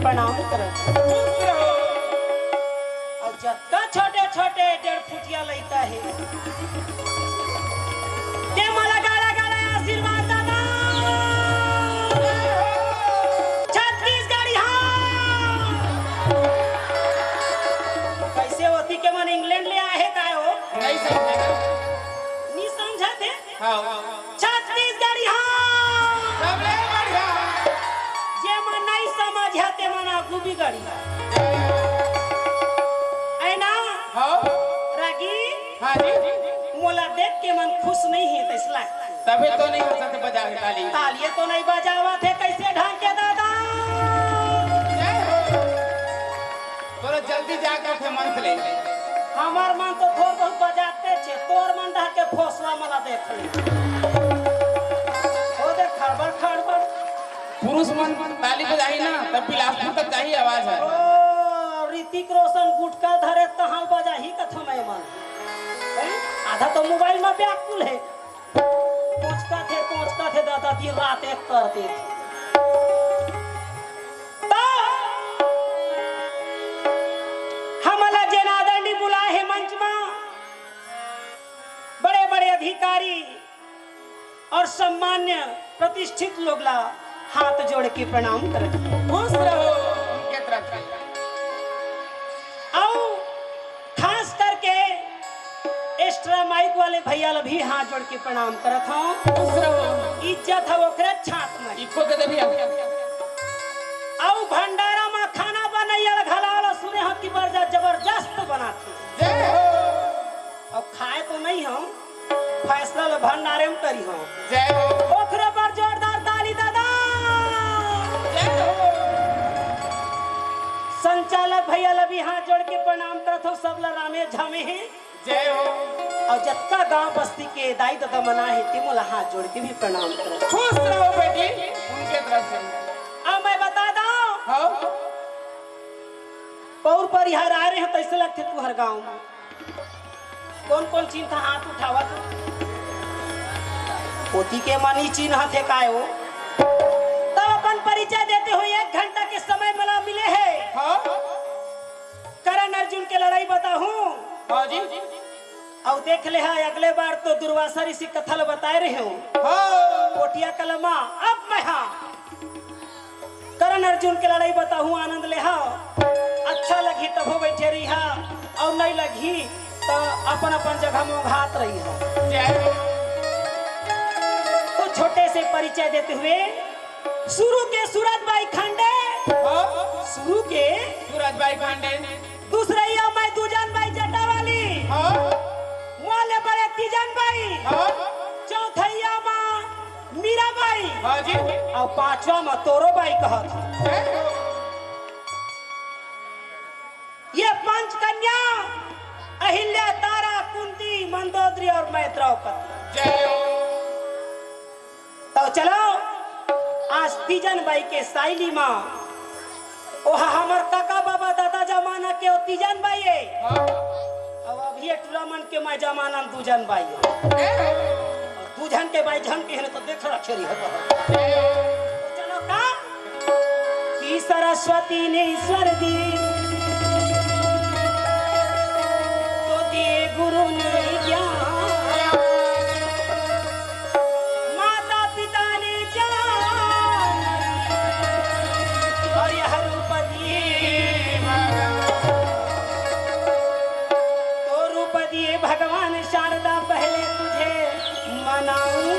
प्रणाम कर और जत्ता छोटे छोटे 1.5 फुटिया लइका है के मला गाड़ा गाड़ा आशीर्वाद दादा छत्तीसगढ़ी हाँ कैसे होती के मन इंग्लैंड ले आए का हो नहीं समझे नहीं समझा थे हाँ छत्तीसगढ़ी हाँ समझाते मना गुबी गड़ी है ना हाँ रागी हाँ जी मोला देख के मन खुश नहीं है तो इसलिए तभी तो नहीं हो सकते बजावे ताली तालिये तो नहीं बजावा थे कैसे ढंग के दादा थोड़ा जल्दी जाकर थे मन से ले हमार मन तो थोड़ बहुत बजाते छे तोर मन ढा के फोसला मला देख ले ओ देख खड़बड़ खड़बड़ पुरुष मन ताली बजाई ना तब बिलासपुर तक जाही आवाज है ओ ऋतिक रोशन गुटका धरे तहां बजाही कथम है मन आधा तो मोबाइल में व्याकुल है पहुंचता थे दादा दिन रात एक करते थे तो हमला जनार्दनी बुलाए है मंच में बड़े बड़े अधिकारी और सम्मान्य प्रतिष्ठित लोग ला हाथ जोड़ के प्रणाम करते खुश रहो उनके तरफ से आओ खास करके एक्स्ट्रा माइक वाले भैया ला भी हाथ जोड़ के प्रणाम करत हूं खुश रहो इज्जत है ओकरे छात में इको के देवी आओ भंडारा में खाना बनैया घलाल सुने हम की बर्जा जबरदस्त बनाते जय हो और खाए तो नहीं हम फैसला ला भंडारे में करी हम जय हो ओकरे पर जोरदार ताली दादा संचालक भैया ला भी हाथ जोड़ के प्रणाम करत हो सब ला रामे झामे हैं जय हो और जत्ता गांव बस्ती के दाई दादा मना है तिमोला हाथ जोड़ के भी प्रणाम करो खुश रहो बेटी उनके तरफ से अब मैं बता दूं हाँ पौर पर यहाँ आ रहे हैं तो ऐसे लगते तू हर गांव में कौन कौन चिन्ह था हाथ उठावा तू पोती के मनी चिन्ह थे काय हो तब अपन परिचय देते हुए 1 घंटा के समय मला मिले है हाँ करण अर्जुन के लड़ाई बताऊं हाँ जी और देख ले है अगले बार तो दुर्वासा ऋषि कथल बताए रहे हूँ हाँ कोटिया कलमा अब मैं हाँ करण अर्जुन के लड़ाई बताऊं आनंद ले हाँ अच्छा लगी तब हो बैठे रही हा और नहीं लगी तो अपन अपन जगह में घात रही है तो छोटे से परिचय देते हुए शुरू के सूरज बाई खांडे शुरू के सूरज बाई खांडे दूसरैया मैं दूजन बाई जटा वाली वाले बड़े तीजन बाई चौथैया माँ मीरा बाई और 5वां में तोरो बाई कहत ये 5 कन्या अहिल्या तारा कुंती मंदोदरी और मैत्रेयी तो चलो आज तीजन बाई के साइली माँ ओहा हमर काका बाबा दादा जमाना के तीजन बाई है अब अभी टूर्नामेंट के मैं जमाना दूजन बाई है दूजन के बाई झन के है तो देख रखेरी है तो चलो का की सरस्वती ने ईश्वर दी तो दिए गुरु ने ज्ञान माता पिता ने ज्ञान और यह रूप दिए तो रूप दिए भगवान शारदा पहले तुझे मनाऊं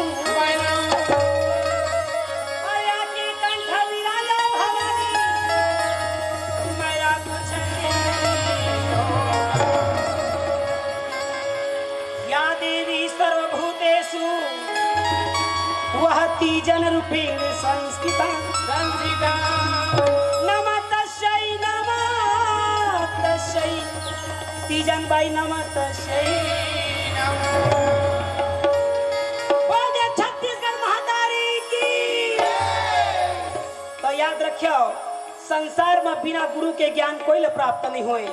वह तीजन रूपेण संस्कृता नमः तस्यै तीजन बाई नमः तस्यै बोले छत्तीसगढ़ महातारी की। तो याद रखियो संसार में बिना गुरु के ज्ञान कोई प्राप्त नहीं होए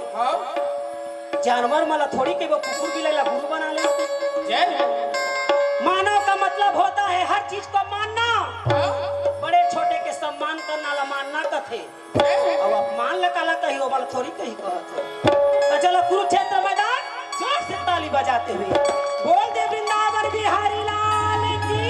जानवर मला थोड़ी के वो कुकुर बिल्ला गुरु बना ले। जय मानव का मतलब होता है हर चीज को मानना, हाँ बड़े छोटे के सम्मान करना ला मानना कथे। अब अपमान लकाला कही हो वाला थोड़ी कही कहत। तो चलो कुरुक्षेत्र मैदान जोर से ताली बजाते हुए बोल दे वृंदावन बिहारी लाल की।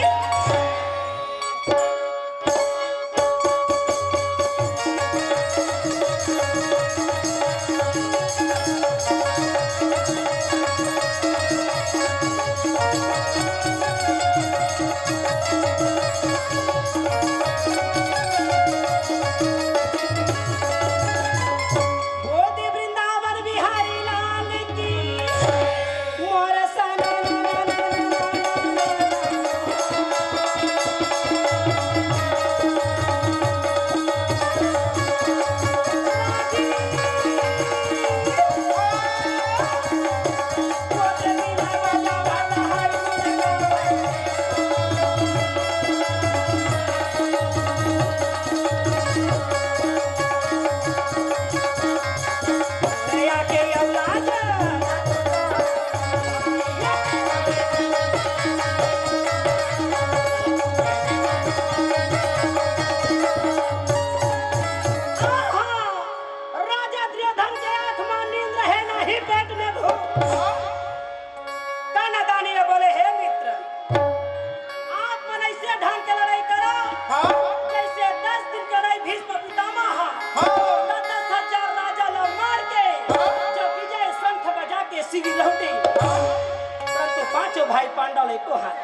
भाई पांडव को हाथ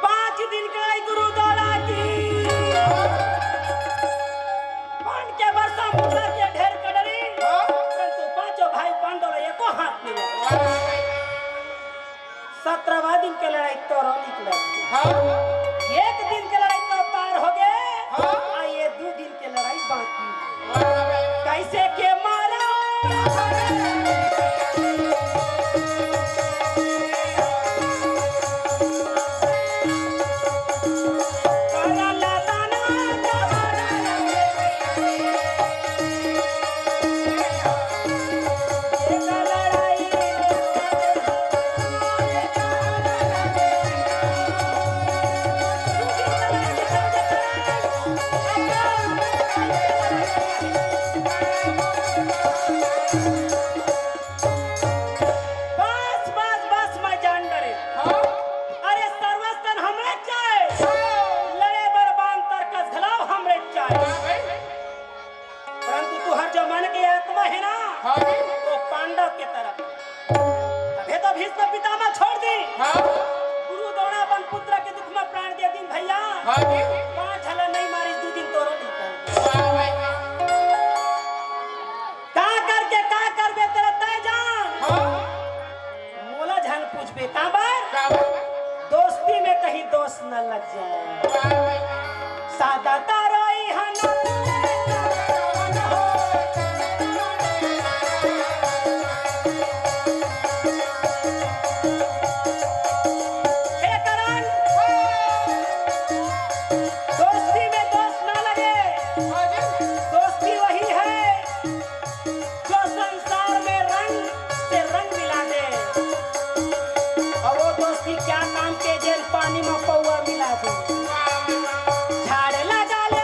5 दिन का गुरु दौड़ा की पांड के वर्षा मुद्रा के ढेर कड़री परंतु 5 भाई पांडव को हाथ मिला। 17वां दिन के लड़ाई तो निकला। एक दिन के लड़ाई तो पार हो गए, ये 2 दिन के लड़ाई बाकी। कैसे के मारा तो पांडव के तरफ अबे तो भीष्म पितामह छोड़ दी। गुरु द्रोणावन पुत्र के दुख में प्राण दे दी भैया। 5 हला नहीं मारी 2 दिन तो का करके का करबे तेरा तय जान मोला जान पूछबे का बार दोस्ती में कहीं दोस्त न लग जाए। सादा तारोई हना पानी में पौआ मिला दे झाड़ लगा ले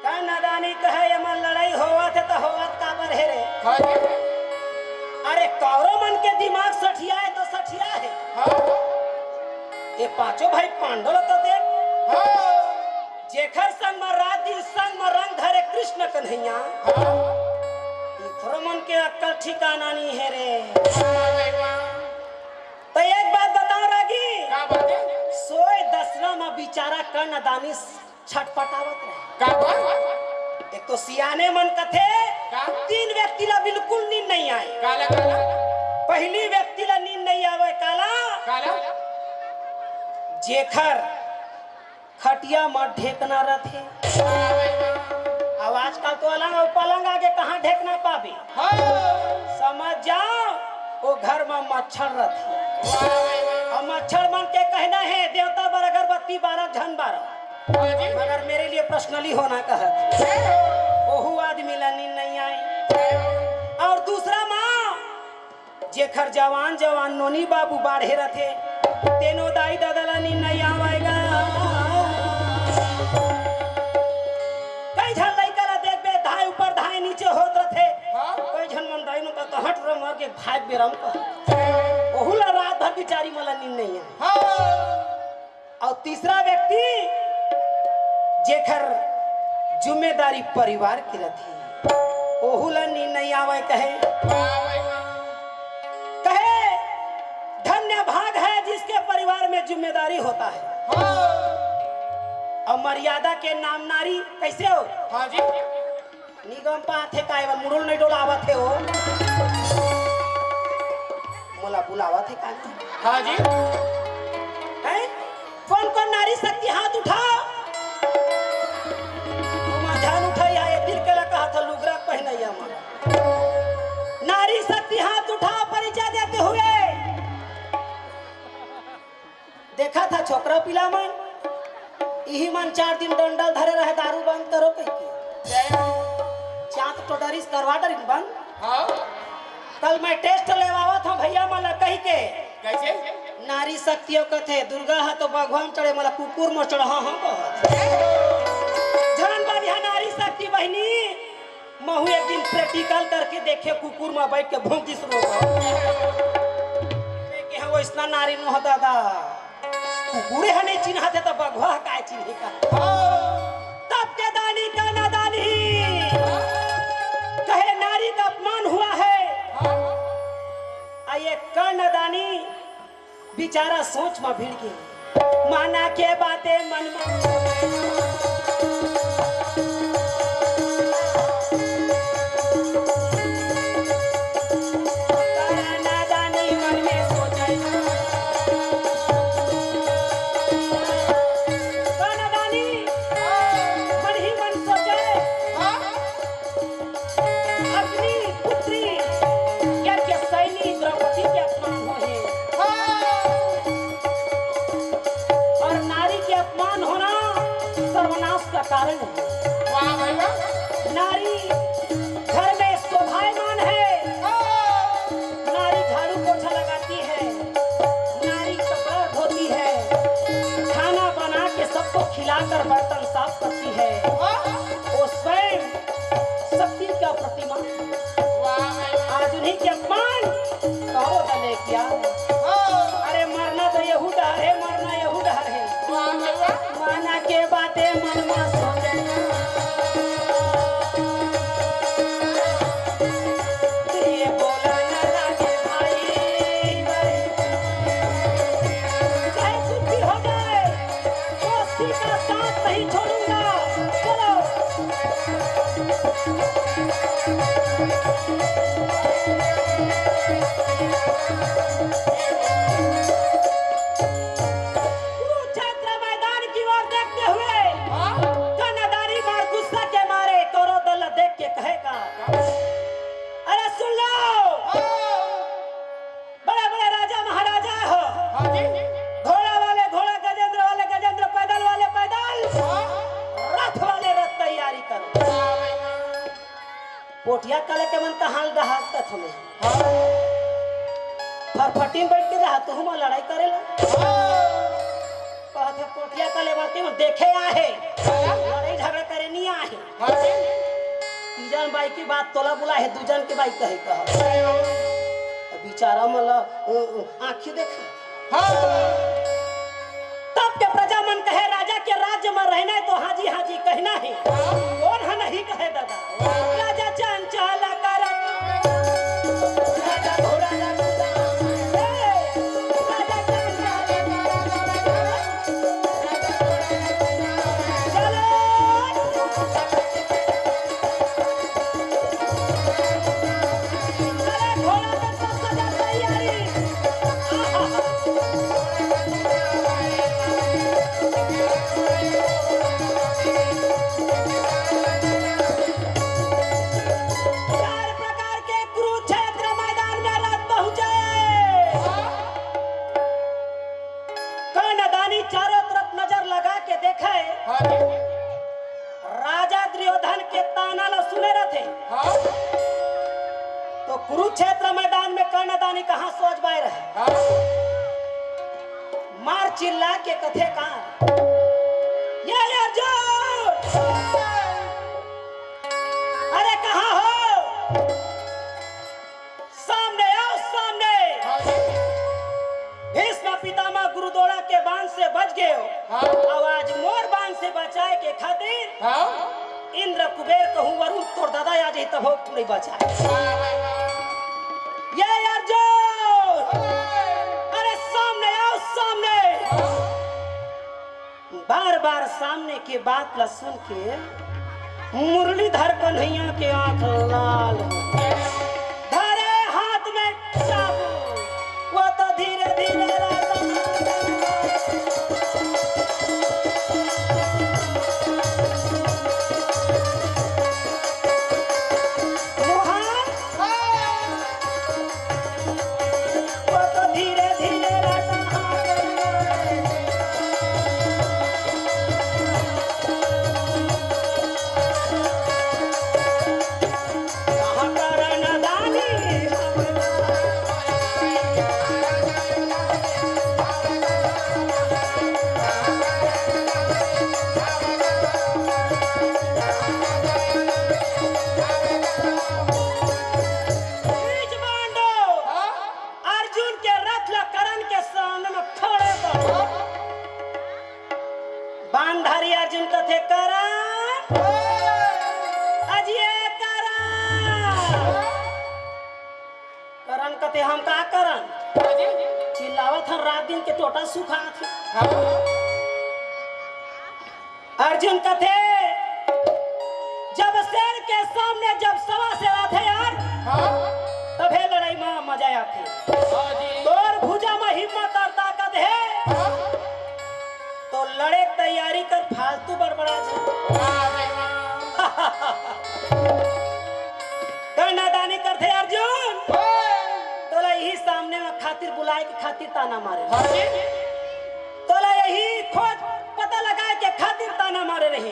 का नादानी कहे ये मन लड़ाई होवत है तो होवत का बर है रे। हाँ जी। अरे कौरव मन के दिमाग सठिया है तो सठिया है। हाँ। ये पांचों भाई पांडव तो देख। हाँ। जेखर संग में रात दिन संग में रंग धरे कृष्ण कन्हैया। हाँ। ये मन के अक्कल ठिकाना नहीं है रे। हाँ। तो एक बात बताओ रागी। क्या बात है? सोए दसरा में बिचारा कर्ण दानी छटपटावत रहे। क्या बात? एक तो सियाने मन कथे क्या? 3 व्यक्ति ला बिल्कुल नींद नहीं आए। काला काला। पहली व्यक्ति ला नींद नहीं आवे काला काला। जेखर खटिया में ढेकना रथे। अब आजकल तो अलग पलंग आगे कहाँ ढेकना पाबे। समझ जाओ वो घर में मच्छर रथे। और मच्छर मन के कहना है देवता बर अगरबत्ती 12 झन 12 मगर मेरे लिए पर्सनली होना कहत ओहू आदमी ला नींद नहीं आई। और दूसरा माँ जेखर जवान जवान नोनी बाबू बाढ़े रथे तेनो दाई दादा ला नींद नहीं आवेगा। कई झन लइका ला देख बे धाय ऊपर धाय नीचे होत रथे। कई झन मन दाई नो तो हट रंग मार के भाग बेरम कह ओहू ला रात भर बिचारी मला नींद नहीं आई। और तीसरा व्यक्ति जेखर जिम्मेदारी परिवार की रथी ओहू ला नींद नहीं आवे कहे धन्य भाग है जिसके परिवार में जिम्मेदारी होता है। और मर्यादा के नाम नारी कैसे हो। हाँ जी। निगम पाथे का मुड़ुल नहीं डोलावत है हो मोला बुलावत है का। हाँ जी। कौन कौन नारी शक्ति हाथ उठा ध्यान उठाई आए दिल के लगा था लुगरा पहनैया मारा। नारी शक्ति हाथ उठा परिचय देते हुए देखा था छोकरा पिला मन यही मन 4 दिन डंडल धरे रहे दारू बंद करो कह चाँद तो डरिस करवा डरिस बंद। हाँ। कल मैं टेस्ट लेवावत हूँ भैया मला कही के कैसे? नारी शक्तियों कथे दुर्गा है तो भगवान चढ़े मला कुकुर में चढ़ा हाँ झन बढ़िया नारी शक्ति बहनी महू एक दिन प्रैक्टिकल करके देखे कुकुर में बैठ के भूख दिस वो इतना नारी नो दादा कुकुरे है नहीं चिन्ह थे तो भगवा का चिन्ह का। तब के दानी का नादानी कहे नारी का अपमान हुआ है। आइए कर्ण दानी बिचारा सोच में भिड़ गई माना के बातें मन में नादानी मन में सोचे कर्ण दानी मन ही मन सोचे अपनी पुत्री यज्ञ सैनी द्रौपदी के अपमान हुए और नारी के अपमान होना सर्वनाश का कारण है। नारी घर में शोभायमान है। नारी झाड़ू पोछा लगाती है। नारी कपड़ा धोती है। खाना बना के सबको खिलाकर बर्तन साफ करती है। वो स्वयं शक्ति का प्रतिमा। आज उन्हीं के अपमान कहो दले क्या। अरे मरना तो यहू डर है मरना यहू डर है। माना के बातें मन में सोचे ये बोला न लागे भाई चाहे कुछ भी हो जाए दोस्ती का साथ नहीं छोड़ूंगा। चलो कुरुक्षेत्र मैदान की ओर देखते हुए कन्यादारी मार गुस्सा के मारे कौरव दल देख के कहेगा अरे सुन लो बड़े बड़े राजा महाराजा हो। घोड़ा वाले घोड़ा गजेंद्र वाले गजेंद्र पैदल वाले पैदल रथ वाले रथ तैयारी करो। पोटिया कले के मन का हाल रहा हमें फटफटी में बैठ के रहा तो हम लड़ाई करेला कहते पोटिया कले बाकी में देखे आहे लड़ाई लड़ाई झगड़ा करे नहीं आए हाँ जी तीजन बाई की बात तोला बुला है दूजन के बाई कहे कह जय हो बेचारा मतलब आंखी देखा हाँ तब के प्रजा मन कहे राजा के राज्य में रहना है तो हाजी हाजी कहना है कौन है नहीं कहे दादा राजा चंचल कर राजा घोड़ा राजा चारों तरफ नजर लगा के देखे हाँ जी राजा दुर्योधन के ताना ला सुने रहते हाँ तो कुरुक्षेत्र मैदान में कर्णदानी कहाँ सोच बाय रहे हाँ मार चिल्ला के कथे का ये अर्जुन अरे कहाँ हो सामने आओ सामने हाँ जी भीष्म पितामह गुरुद्वारा के बांध से बच गए हो हाँ आवाज मोर बांध से बचाए के खातिर हाँ इंद्र कुबेर कहूँ वरुण तोर दादा आ जाए तब नहीं बचाए ये अर्जुन अरे सामने आओ सामने बार बार सामने की बात ला सुन के मुरलीधर कन्हैया के आंख लाल हो धरे हाथ में चाबू वो तो धीरे धीरे बांधारी अर्जुन कथे करण अजिए करण कथे हम का करण चिल्लावत हम रात दिन के टोटा सुखा थे अर्जुन कथे जब शेर के सामने जब सवा से आते यार तभे लड़ाई में मजा आती तोर भुजा में हिम्मत और ताकत है तो लड़े तैयारी कर फालतू बड़बड़ा कर्णादानी करते अर्जुन तोला यही सामने में खातिर बुलाए के खातिर ताना मारे तोला यही खोज पता लगाए के खातिर ताना मारे रही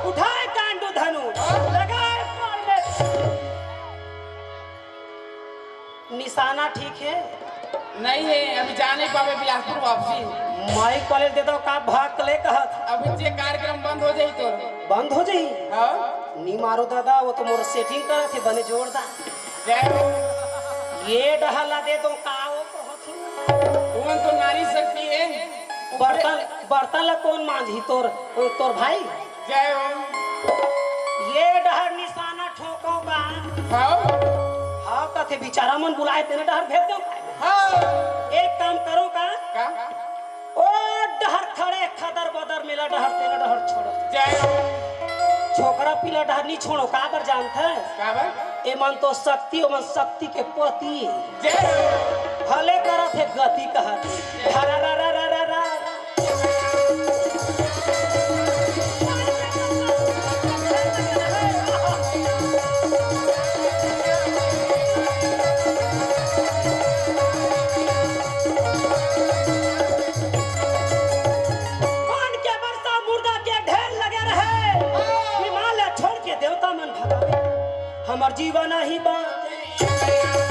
उठाए कांडू धनु लगाए पाल में निशाना ठीक है नहीं है अभी जाने पावे बिलासपुर वापसी माइक कॉलेज दे दो का भाग ले कहत अभी जे कार्यक्रम बंद हो जाई तो बंद हो जाई हाँ नी मारो दादा वो तो मोर सेटिंग करे थे बने जोरदार जय हो ये डहला दे दो का वो कहत तुम तो नारी शक्ति है बर्तन बर्तन ला कौन मांझी तोर तोर भाई जय हो ये डहर निशाना ठोको का हाँ हाँ कथे बेचारा मन बुलाए तेने डहर भेज दो हाँ एक काम करो का ओ डहर खड़े खदर बदर मिला डहर तेने डहर छोड़ो जय हो छोकरा पीला डहर नहीं छोड़ो का बर जानता है का बात ए मन तो शक्ति ओ मन शक्ति के पति जय हो भले करत है गति कहत रा रा रा रा रा रा हमार जीवन ही बात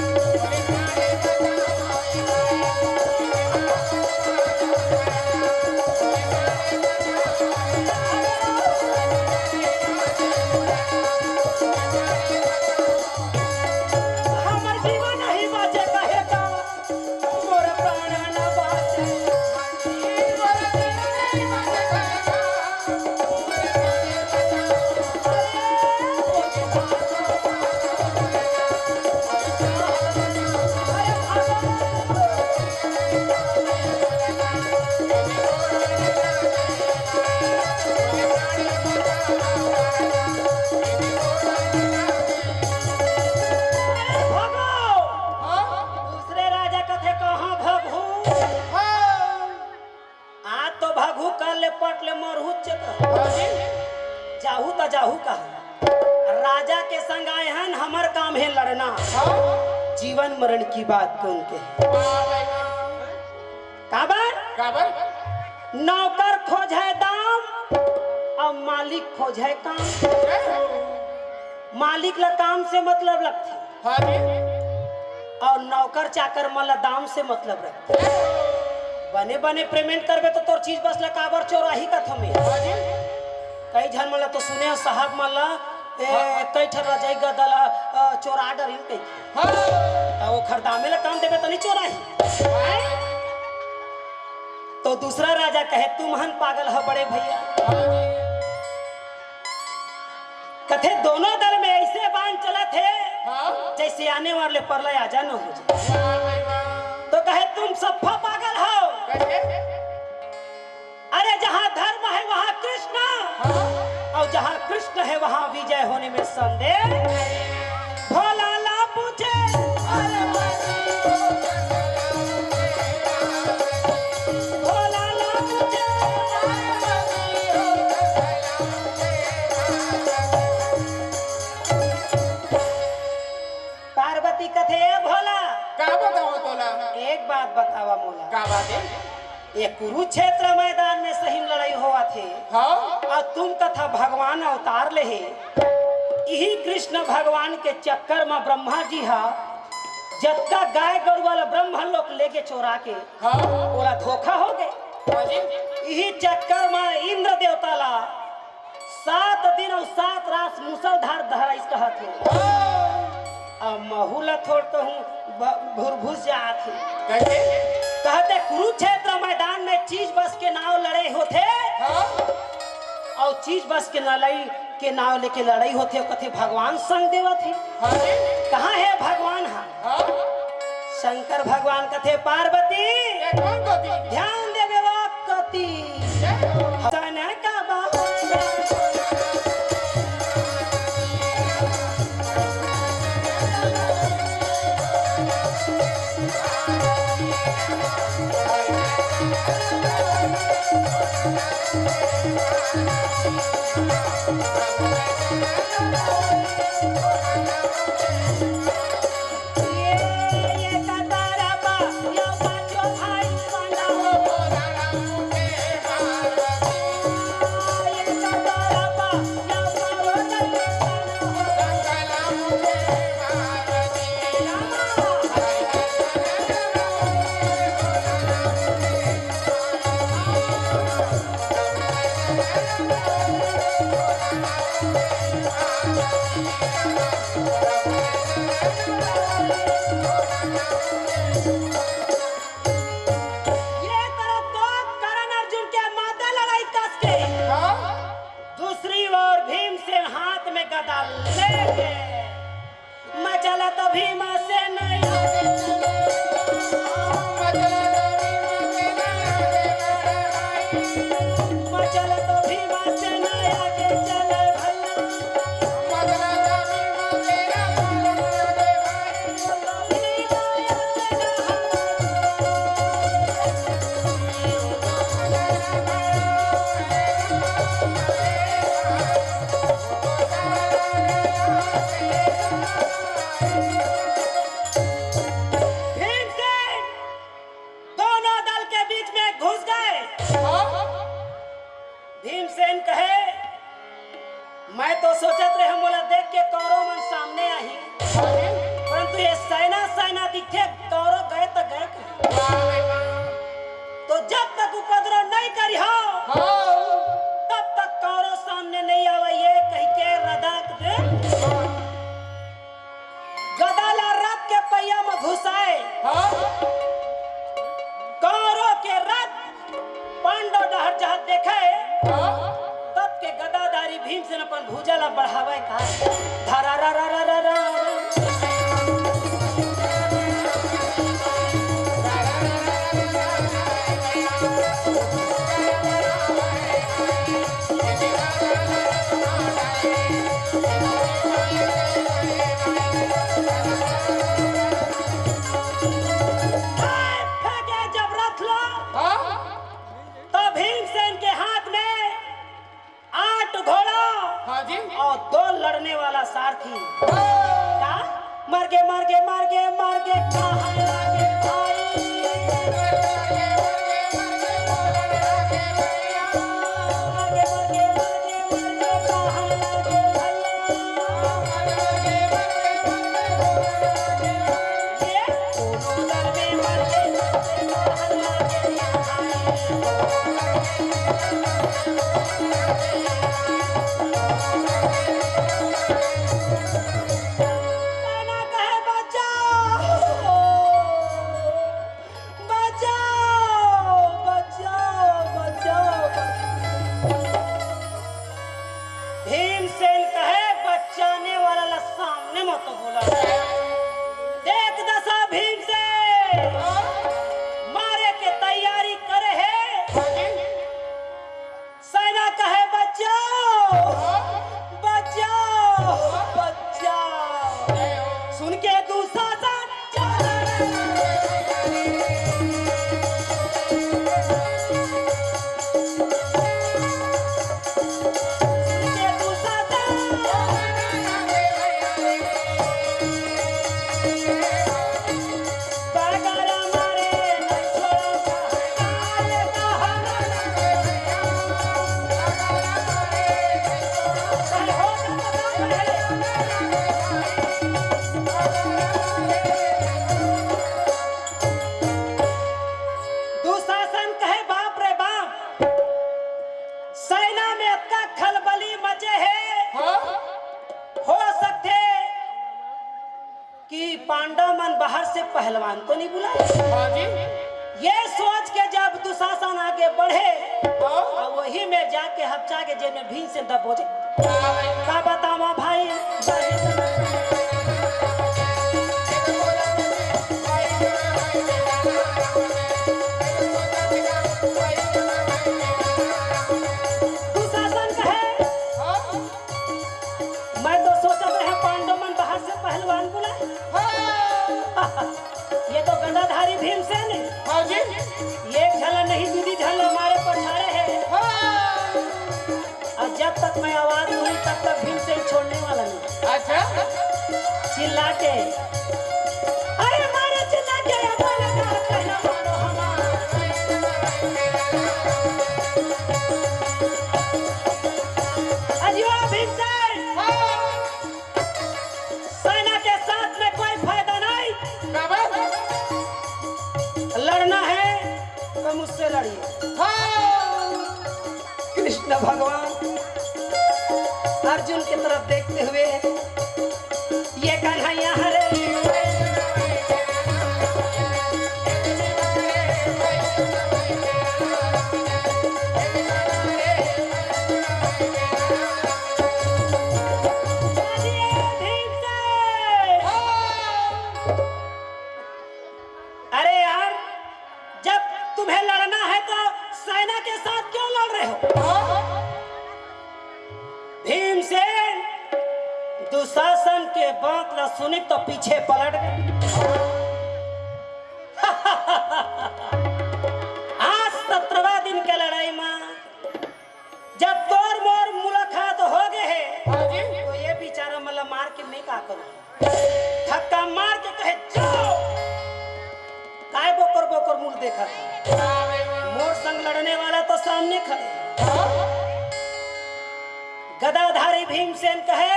के संग आए हैं, हमार काम है लड़ना। जीवन मरण की बात कौन के काबर नौकर खोज है दाम और मालिक खोज है काम। मालिक ला काम से मतलब लगती और नौकर चाकर मला दाम से मतलब रखते। बने बने पेमेंट करबे तो तोर चीज बस ला काबर चोराही का थमे। कई झन मला तो सुने साहब मला कई ठर जाई गदला चोरा डरिन कई वो खरदामे ला काम देबे तो नहीं चोराही। तो दूसरा राजा कहे तुम हन पागल हो बड़े भैया। कथे दोनों दल में ऐसे बांध चला थे जैसे आने वाले परलय आजा न हो जाए। तो कहे तुम सफा पागल हो। अरे जहाँ धर्म है वहाँ कृष्ण और जहाँ कृष्ण है वहाँ विजय होने में संदेह। भोला ला पूछे भोला ला पूछे पार्वती कथे भोला का बताओ तोला। एक बात बतावा मोला का बात है? ये कुरुक्षेत्र मैदान में सही लड़ाई हुआ थे और तुम कथा भगवान अवतार ले यही कृष्ण भगवान के चक्कर में ब्रह्मा जी हा जत्ता गाय गरु वाला ब्राह्मण लोग लेके चोरा के बोला धोखा हो गए। यही चक्कर में इंद्र देवता ला 7 दिन और 7 रात मुसलधार धराइस कहा थे और महूला थोड़ कहूँ भुरभुस जात कहते कुरुक्षेत्र मैदान में चीज बस के नाव लड़े होते और चीज बस के लड़ाई के नाव लेके लड़ाई होते कथे भगवान संग देवा थे। कहाँ है भगवान? शंकर भगवान कथे पार्वती ध्यान देवे कति मचला तो भीमा से नहीं मचला तो भीमा से नहीं आगे चले भीमसेन कहे मैं तो सोचत रहे हम बोला देख के कौरव मन सामने आई परंतु ये सेना दिखे कौरव गए तो गए तो जब तक उपद्रव नहीं करी हो तब तक कौरव सामने नहीं आवे ये कह के रदाक दे गदाला रथ के पहिया में घुसाए कौरव के रथ पांडव डहर जहां देखे तब के गदाधारी भीमसेन अपन भुजा बढ़ावे का धरा रा रा रा रा रा लड़ने वाला सारथी का मर गे मर गे मर गे मर गे कहाँ लागे भाई मर गे मर गे मर गे मर गे कहाँ लागे भैया ये दोनों लड़ने मर गे कहाँ लागे सेना कहे बचाओ बचाओ बचाओ बचाओ भीमसेन कहे बचाने वाला ला सामने मत बोला देख दशा भीमसेन मारे के तैयारी करे है सेना कहे बचाओ बचाओ बचाओ सुन के दुशासन सुन के दुशासन बगरा मारे न छोड़ा काल कहा दुशासन कहे बाप रे बाप सेना में इतना खलबली मचे है हो सकते कि पांडव मन बाहर से पहलवान तो नहीं बुलाए ये सोच के जब दुशासन आगे बढ़े और वही में जाके हफ्चा के जेब में भीम से दबोचे का बतावा भाई दुशासन कहे मैं तो सोचा रहे पांडव मन बाहर से पहलवान बुलाए ये तो गदाधारी भीमसेन है एक झलक नहीं दूधी झल हमारे पछाड़े है और जब तक मैं आवाज हुई तब तक भीमसेन छोड़ने वाला नहीं अच्छा चिल्ला के अरे मारे चिल्ला के अपना का कहना मारो हमारा अजियो भीमसेन सेना के साथ में कोई फायदा नहीं लड़ना है तो मुझसे लड़िए कृष्ण भगवान अर्जुन की तरफ देखते हुए ये कन्हैया हरे अरे यार जब तुम्हें लड़ना है तो सेना के साथ क्यों लड़ रहे हो भीमसेन दुशासन के बात न सुनी तो पीछे पलट गए आज 17वां दिन के लड़ाई में जब तोर मोर मुलाकात हो गए है तो ये बेचारा मतलब मार के नहीं का करो धक्का मार के कहे जाओ काय बोकर बोकर मुंह देखा था मोर संग लड़ने वाला तो सामने खड़े गदाधारी भीमसेन कहे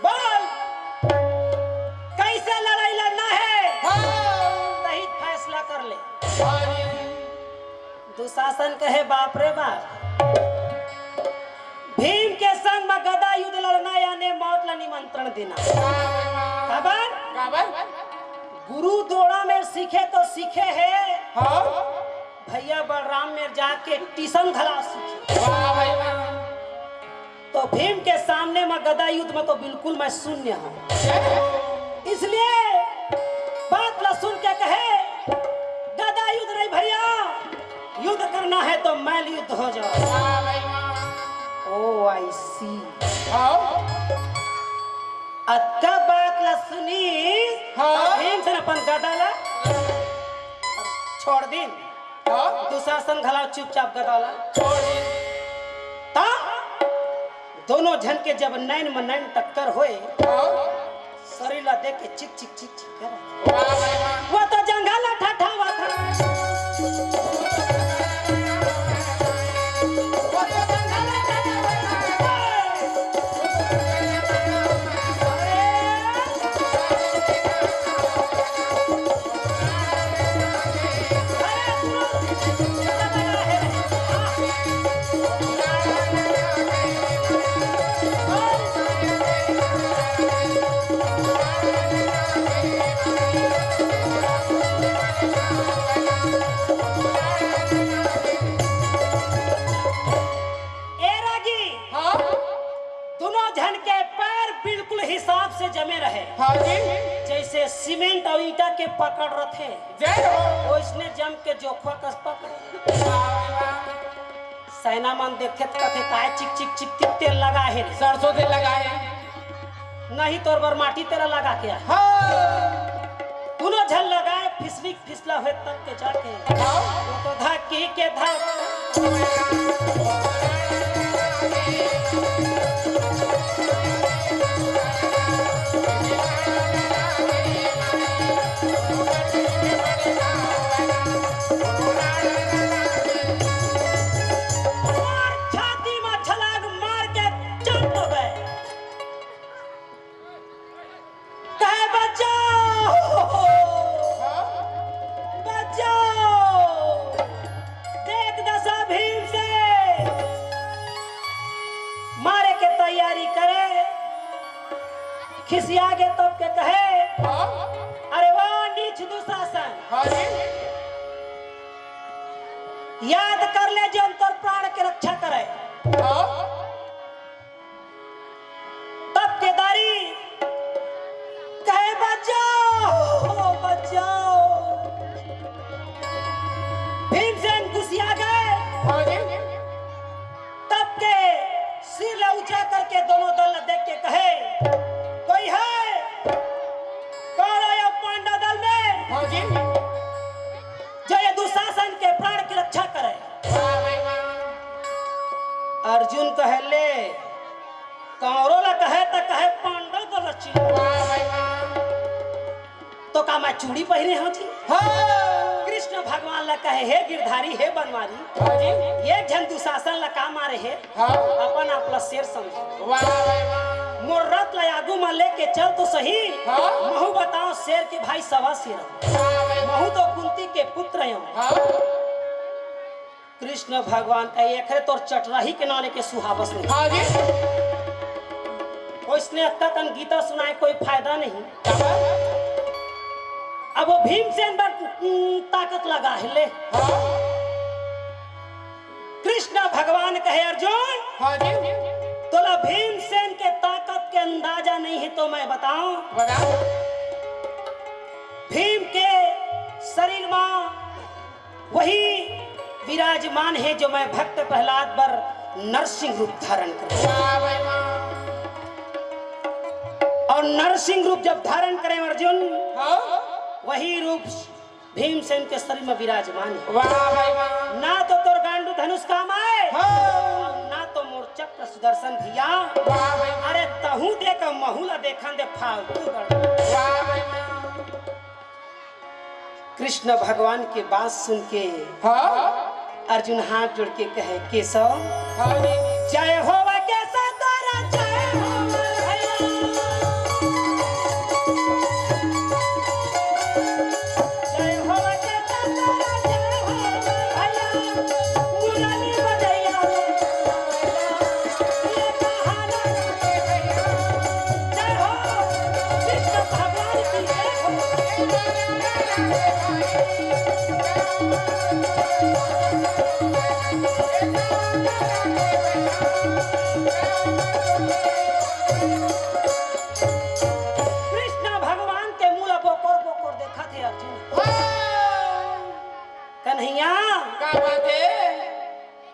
बोल कैसे लड़ाई लड़ना है सही फैसला कर ले दुशासन कहे बाप रे बाप भीम के संग में गदा युद्ध लड़ना यानी मौत ला निमंत्रण देना खबर गुरु द्रोणा में सीखे तो सीखे है भैया बलराम में जाके टीसन धला सीखे तो भीम के सामने में गदा युद्ध में तो बिल्कुल मैं शून्य हूँ इसलिए बात ला सुन के कहे गदा युद्ध नहीं भैया युद्ध करना है तो मैल युद्ध हो जाओ ओ आई सी अक्का बात ला सुनी भीम से अपन गदा ला छोड़ दिन दुशासन घला चुपचाप गदा ला छोड़ दिन दोनों जन के जब नैन में नैन टक्कर होए, हाँ शरीर ला देख के चिक चिक चिक चिक करे। वाह भाई वाह वो तो जंगल ठठा हुआ था। वो तो जंगल ठठा हुआ था। हिसाब से जमे रहे। हाँ जी जैसे सीमेंट और ईटा के पकड़ रखे, जय हो उसने जम के जोखवा कस पकड़े। सेना मन देखे तो कथे काहे चिक चिक चिक चिक तेल लगा है, सरसों तेल लगाए नहीं तोर बर माटी तेरा लगा के आए। हाँ दोनों झल लगाए, फिसली फिसला हुए तब के जाके हाँ वो तो धक्की के धक खिसिया के तब के कहे, अरे वाह नीच दुशासन, याद कर ले जो अंतर प्राण के रक्षा करे। तब के दारी कहे बचाओ बचाओ। भीमसेन घुसिया गए, तब के सिर ऊंचा करके दोनों दल देख के कहे, कोई है? कौन आया पांडा दल में जो ये दुशासन के प्राण की रक्षा करे? अर्जुन कहे ले कौरो ला कहे तो कहे पांडा दल अच्छी तो का मैं चूड़ी पहने हो जी। कृष्ण भगवान ला कहे हे गिरधारी हे बनवारी, ये जन दुशासन ला का मारे है अपन आपला शेर समझो। मोर रथ ला आगू में लेके चल तो सही। महू बताओ शेर के भाई सवा शेर, महू तो कुंती के पुत्र हैं। कृष्ण भगवान का एक है तोर चटराही के नाले के सुहावस नहीं। उसने अब तक गीता सुनाए कोई फायदा नहीं। अब वो भीमसेन पर ताकत लगा है ले। कृष्ण भगवान कहे अर्जुन तोला भीमसेन के ताकत के अंदाजा नहीं है तो मैं बताऊं। भीम के शरीर में वही विराजमान है जो मैं भक्त प्रहलाद पर नरसिंह रूप धारण कर, और नरसिंह रूप जब धारण करें अर्जुन वही रूप भीमसेन के शरीर में विराजमान है। ना तो तोर गांडू धनुष काम आए, ना तो मोर चक्र सुदर्शन भैया। अरे तहू देख महूला देखा दे फालतू। कृष्ण भगवान के बात सुन के अर्जुन हाथ जोड़ के कहे केशव जय हो केशव तारा जय हो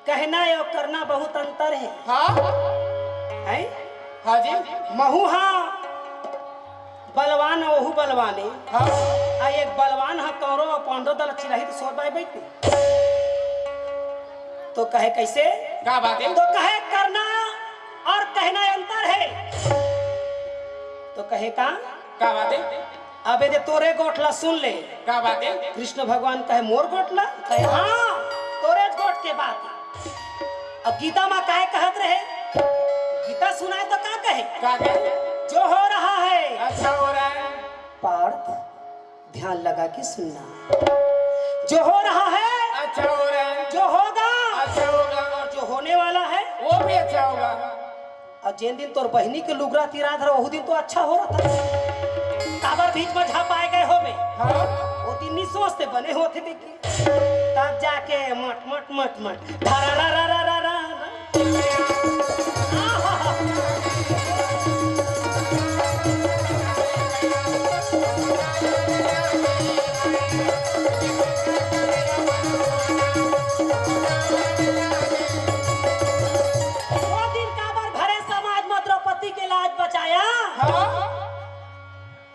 कहना और करना बहुत अंतर है। है? महू बलवान ओहू बलवाने आ एक बलवान कौरो और पांडव दल अच्छी रही तो सोच बाई बैठी तो कहे कैसे क्या बात है? तो कहे करना और कहना अंतर है। तो कहे का बात है? अबे दे तोरे गोठला सुन ले। का बात है? कृष्ण भगवान कहे मोर गोठला, कहे हाँ तोरे गोठ के बात। अब गीता माँ काहे कहत रहे, गीता सुनाए तो का कहे, का कहे? जो हो रहा है अच्छा हो रहा है। पार्थ ध्यान लगा के सुनना, जो हो रहा है अच्छा हो रहा है। जो होगा अच्छा होगा। और जो होने वाला है वो भी अच्छा होगा। और जिन दिन तोर बहनी के लुगरा तिरा था वो दिन तो अच्छा हो रहा था। काबर बीच में झा पाए गए होबे, हाँ? वो दिन नहीं सोचते बने होते देखिए, तब जाके मट मट मट मट धारा रा रा रा रा रा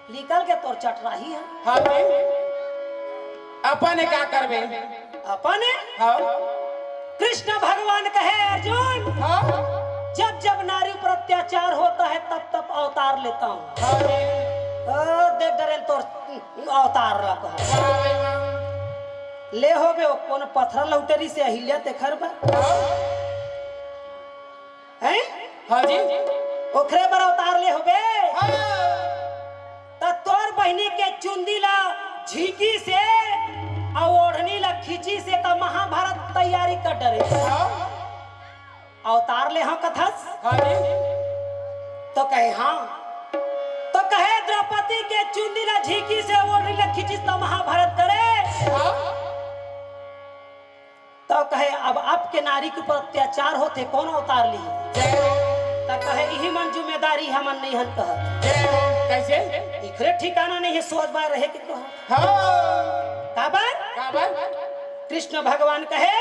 निकल के तोर चटराही है। हाँ जी। अपने क्या करबे? अपने हाँ? कृष्ण भगवान कहे अर्जुन, हाँ? जब जब नारी पर अत्याचार होता है तब तब अवतार लेता हूँ। हाँ जी। देख डरे तोर अवतार ला कहो। वाह भाई वाह। ले हो बे कौन पत्थर लौटेरी से अहिल्या ते खरबा हैं? हाँ जी। ओखरे पर अवतार ले हो बे। हाँ। तोर बहनी के चुंदी ला झीकी से और ओढ़नी ला खींची से तो महाभारत तैयारी कर डरे। हाँ? अवतार ले हाँ कथस। हाँ जी। तो कहे हाँ, तो कहे द्रौपदी के चुंदी ला झीकी से ओढ़नी ला खींची तो महाभारत करे। हाँ? तो कहे अब आपके नारी के ऊपर अत्याचार होते कौन अवतार ली, तो कहे यही मन जिम्मेदारी हमन नहीं हन कह। कैसे? इखरे ठिकाना नहीं है, सोच बार रहे कि कह। हाँ। काबर कृष्ण भगवान कहे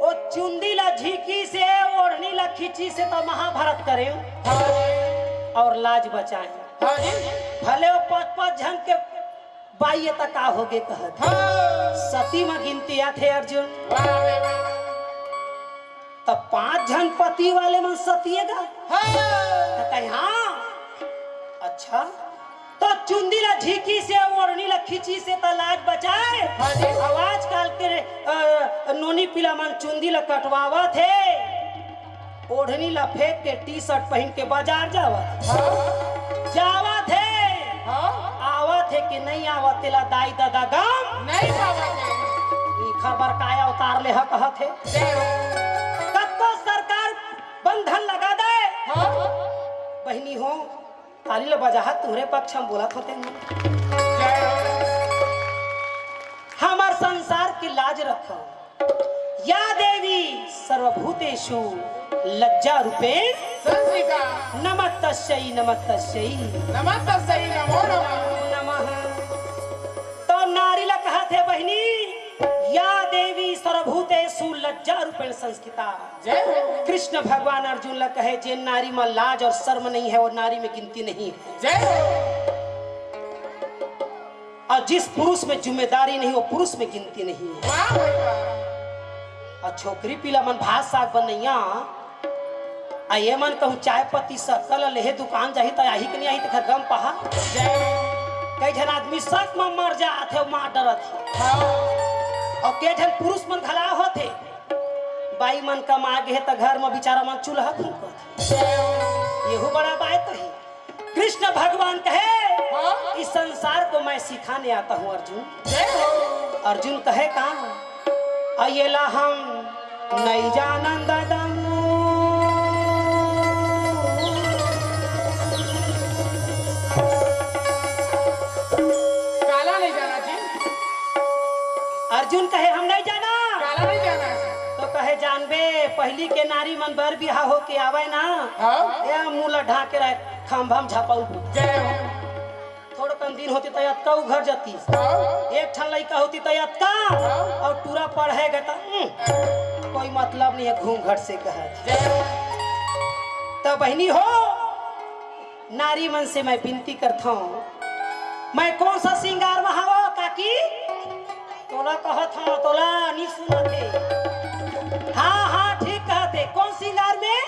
ओ चुंदी ला झीकी से ओढ़नी ला खींची से तो महाभारत करे। हाँ। और लाज बचाए। हाँ जी। भले वो 5-5 झन के बाई तक आ होगे कहत। हाँ। सती में गिनती आते अर्जुन, वाह भाई वाह। तब 5 झन पति वाले मन सतिएगा। हाँ। कहे हाँ अच्छा, तो चुंदी ला झीकी से ओढ़नी ला खींची से तो लाज बचाए। हाँ जी। आवाज काल के नोनी पीला मन चुंदी ला कटवावा थे, ओढ़नी ला फेंक के टी शर्ट पहन के बाजार जावा। हाँ? जावा थे। हाँ? आवा थे कि नहीं आवा तेला दाई दादा गम नहीं बाबा खबर काया उतार ले ह कहा थे। तब तो सरकार बंधन लगा दे। हाँ? बहनी हो ताली ला बजाहत तुम्हारे पक्ष हम बोला होते हमार संसार की लाज रखो। या देवी सर्वभूतेषु लज्जा रूपेण संसिका नमस्तस्यै नमस्तस्यै नमस्तस्यै नमो नमः। तो नारी ला कहा थे बहनी, या देवी सर्वभूतेषु लज्जा रूपेण संस्कृता। जय हो। कृष्ण भगवान अर्जुन ला कहे जे नारी में लाज और शर्म नहीं है वो नारी में गिनती नहीं है। जय हो। और जिस पुरुष में जिम्मेदारी नहीं वो पुरुष में गिनती नहीं है। वाह भाई वाह। और छोकरी पीला मन भात साग बनैया आ ये मन कहूँ चाय पत्ती सकल लेहे दुकान जाही तो आही के नहीं आही तो घर गम पहा। जय हो। कई जन आदमी शक में मर जाते हो माँ डरत। हाँ। और के जन पुरुष मन खला होते बाई मन कमा गे तो घर में बेचारा मन चूल्हा फूकत। जय हो। येहू बड़ा बात है। कृष्ण भगवान कहे हाँ? इस संसार को मैं सिखाने आता हूँ अर्जुन। जय हो। अर्जुन कहे कहा अयला हम नहीं जानन दादामू काला नहीं जाना जी। अर्जुन कहे हम नहीं जाना। काला नहीं जाना। तो कहे जानबे पहली के नारी मन बर बिहा हो के आवे ना। हाँ? या मुला ढाके रहे खंभम झापाऊ। जय हो। थोड़ा कम दिन होती तो यत्का घर जाती। हाँ? एक ठन लड़का होती तो यत्का और पूरा पढ़ेगा तो कोई मतलब नहीं है घूम घट से कहे। जय हो। तो बहनी हो नारी मन से मैं विनती करता हूँ, मैं कौन सा श्रृंगार महावा काकी तोला कहत हूँ, तोला नहीं सुनते। हाँ हाँ ठीक कहते, कौन श्रृंगार में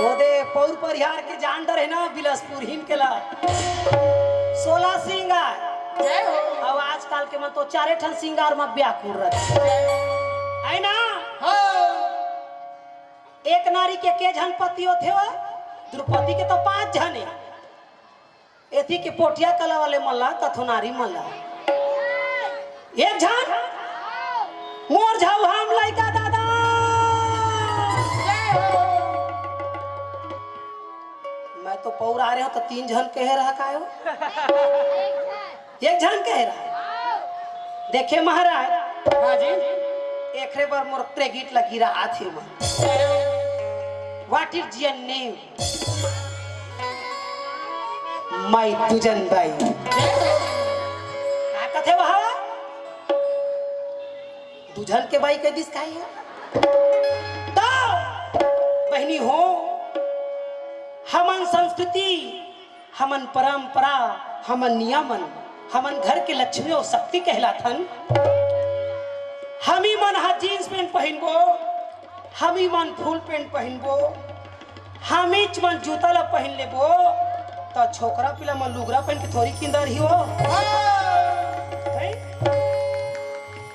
ओदे पौर परिहार के जानडर है ना बिलसपुर हिम केला 16 सिंगार जय हो अब आजकल के मन तो चारे ठन सिंगार में व्याकुल रहे है ना हो एक नारी के झन पति होते हो द्रौपदी के तो 5 झने एथी के पोठिया कला वाले मल्ला कथुनारी मल्ला एक झन मोर झाऊ हम लइका दादा जय हो मैं तो पौर आ रहे हो तो 3 झन कह रहा का हो एक झन कह रहा देखे महाराज हाँ जी एकरे बार मोर प्रेगिट लगी रहा थे मन what is your name my तुजन भाई का कथे वहा दुझन के भाई के दिस काई है तो बहनी हो हमन संस्कृति हमन परंपरा हमन नियमन हमन घर के लक्ष्मी और शक्ति कहलाथन हमी मन हा जीन्स पैंट पहनबो हमी मन फुल पैंट पहनबो हमी मन जूता ला पहन लेबो तो छोकरा पिला मन लुगरा पहन के थोड़ी किंदर ही हो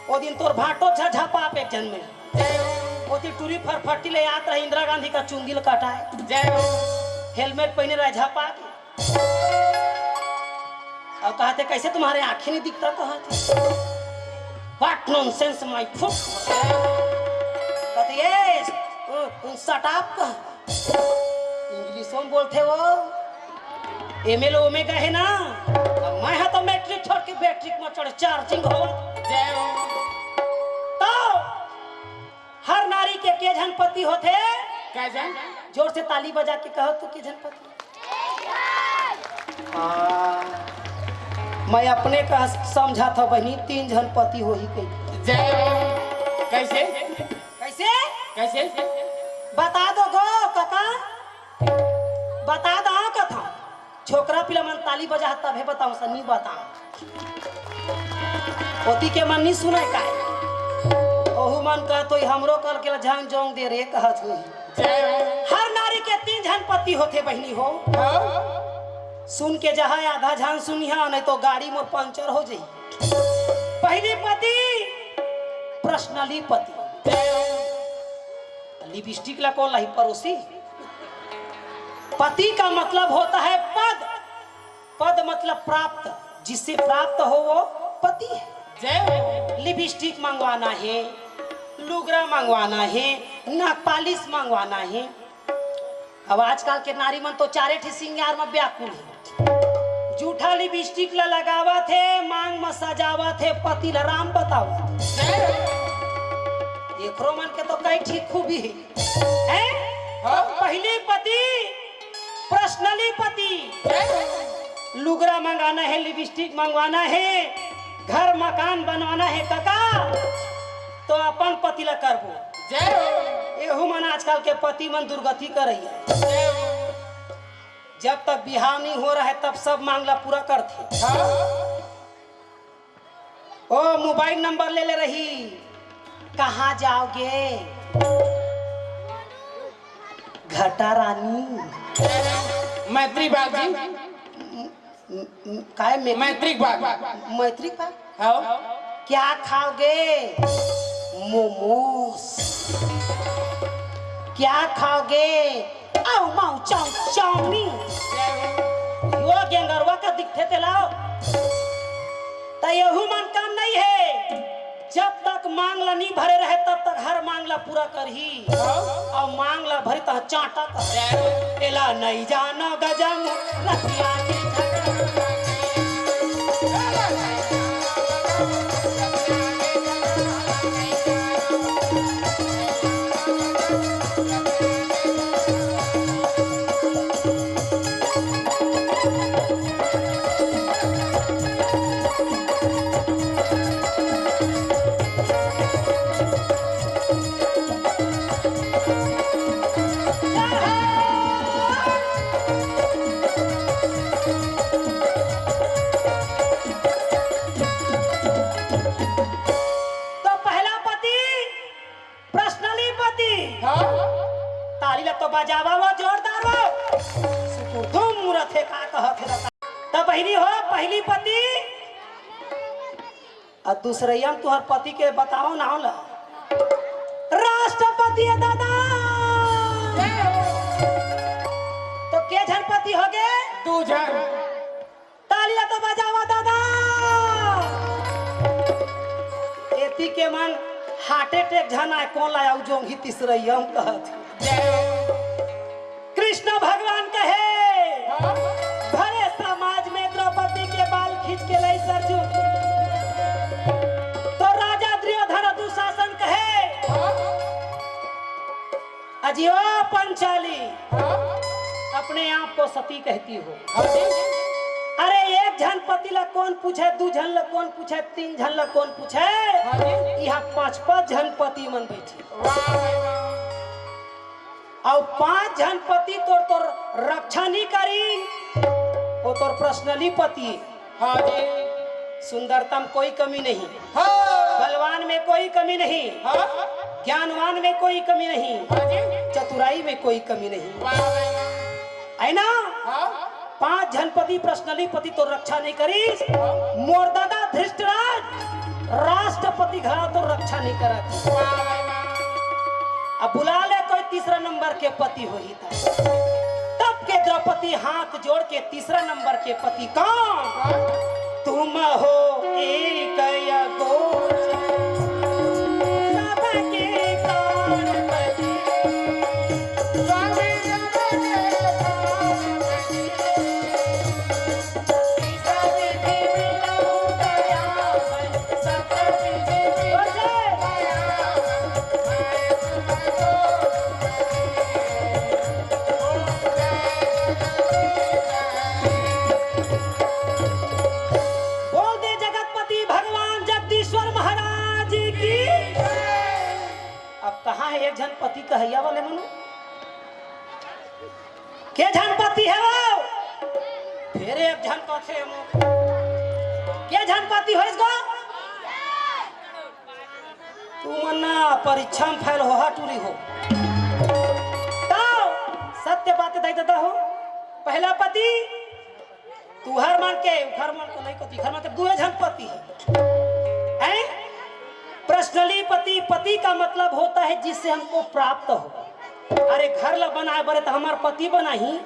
ओ दिन तोर भाटो झपा पे एक जन में ओ दिन टूरी फरफटी ले याद रहे इंदिरा गांधी का चुंगिल काटाए जय हो हेलमेट पहने रहे झपा के अब कहते कैसे तुम्हारे आंखें नहीं दिखता कहते What nonsense my foot कहते यस शट अप इंग्लिश में बोलते हो एमएल ओमेगा है ना मैं है तो मैट्रिक छोड़ के बैट्रिक में चढ़ चार्जिंग हो जय हो तो हर नारी के झन पति होते कैसे जोर से ताली बजा के कहो तो के झन पति मैं अपने का समझा था बहनी 3 झन पति हो ही कही जय हो कैसे कैसे कैसे बता दो गो काका बता दो कथा छोकरा पिला मन ताली बजा तब है बताऊं सनी बता पति के मन नहीं सुने का ओहु मन का तो हमरो कल के झांग जोंग दे रे कहत हुई जय हो हर नारी के 3 झन पति होते बहनी हो सुन के जहाँ आधा झान सुनिया नहीं तो गाड़ी में पंचर हो जाई पहली पति पर्सनली पति लिपस्टिक लको लाई पड़ोसी पति का मतलब होता है पद पद मतलब प्राप्त जिससे प्राप्त हो वो पति है जय हो लिपस्टिक मंगवाना है लुगरा मंगवाना है नाक पालिश मंगवाना है अब आजकल के नारी मन तो चारे ठे सिंगार में व्याकुल है जूठा लिपस्टिक ला लगावा थे मांग में सजावा थे पति ला राम बतावा एकरो मन के तो कई ठीक खूबी है पहली पति पर्सनली पति लुगरा मंगाना है लिपस्टिक मंगवाना है घर मकान बनवाना है काका तो अपन पति ला करबो जय हो एहू मन आजकल के पति मन दुर्गति कर रही है जय हो जब तक बिहाव नहीं हो रहा है तब सब मांगला पूरा करते ओ मोबाइल नंबर ले ले रही कहाँ जाओगे घटा रानी मैत्री बाग जी काय में मैत्रिक बाग मैत्रिक बाग हाँ क्या खाओगे मोमोस क्या खाओगे आओ माऊ चाउ चाउमीन यो गेंगरवा का दिखते ते लाओ तो यहू मन काम नहीं है जब तक मांगला नहीं भरे रहे तब तक हर मांगला पूरा कर ही और मांगला भरे तो चाटा कर एला नहीं जाना गजम रतिया के थे का कहत है तब बहनी हो पहली पति और दूसरैया तुहर पति के बताओ ना होला राष्ट्रपति है दादा तो के झन पति हो गए तू झन तालियां तो बजावा दादा एती के मन हार्ट अटैक झना कौन लाया जोंगी तीसरैया कहत कृष्ण भगवान कहे भले समाज में द्रौपदी के बाल खींच के लाई सरजू तो राजा दुर्योधन दुशासन कहे अजियो पंचाली अपने आप को सती कहती हो अरे एक झन पति ला कौन पूछे दू झन ला कौन पूछे तीन झन ला कौन पूछे यहाँ 5-5 झन पति मन बैठी और 5 झन पति तोर रक्षा नहीं करी वो तोर पर्सनली पति सुंदरता में कोई कमी नहीं बलवान में कोई कमी नहीं ज्ञानवान में कोई कमी नहीं चतुराई में कोई कमी नहीं है ना 5 जनपति पर्सनली पति तो रक्षा नहीं करी मोर दादा धृष्टराज राष्ट्रपति घरा तो रक्षा नहीं करा अब बुला ले कोई तीसरा नंबर के पति हो ही था तब के द्रौपदी हाथ जोड़ के तीसरा नंबर के पति कौन तुम हो एक एक जनपति कहैया वाले मनु के जनपति है वो फिर एक जनपति के जनपति हो इसको तू मन्ना परीक्षा में फेल हो टूरी हो तो सत्य बात दे देता हो पहला पति तू हर मान के घर मान को नहीं कती घर मान के दूसरे जनपति है पर्सनली पति पति का मतलब होता है जिससे हमको प्राप्त हो अरे घर ला बनाए बड़े तो हमार पति बना ही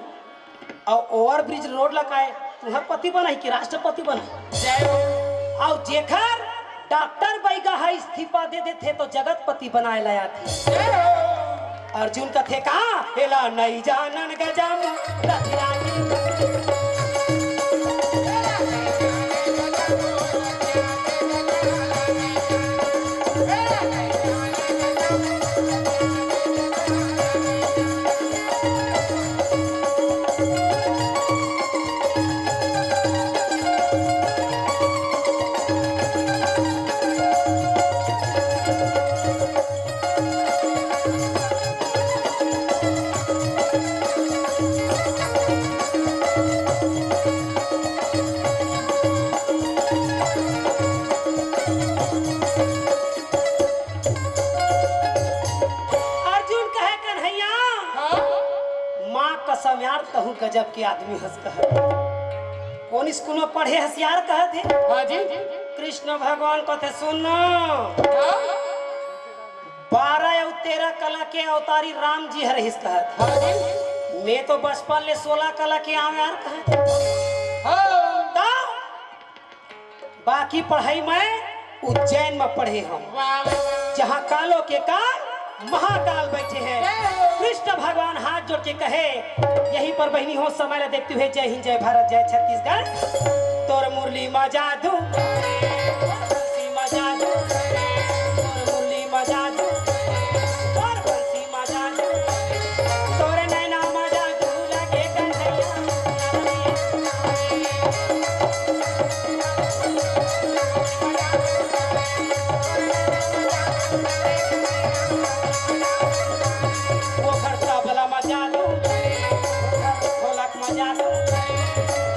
और ओवर ब्रिज रोड लगाए तुम्हार पति बना ही कि राष्ट्रपति बना और जेखर डॉक्टर बैगा है इस्तीफा दे देते तो जगतपति बनाए लाया थे अर्जुन का थे कहा हेला नहीं जानन गजामु कहूँ गजब के आदमी हंस कह कौन स्कूल में पढ़े हसियार कह थे कृष्ण भगवान कहते सुनो 12 और 13 कला के अवतारी राम जी हर हिस कह मैं तो बचपन ले 16 कला के आवार कह बाकी पढ़ाई में उज्जैन में पढ़े हम जहाँ कालों के काल महाकाल बैठे हैं कृष्ण भगवान हाथ जोड़ के कहे यहीं पर बहनी हो समय देखते हुए जय हिंद जय भारत जय छत्तीसगढ़ तोर मुरली मजादू मजादू मुरली मजादू तोर बंसी मजादू तोरे नैना मजादू लगे कन्हैया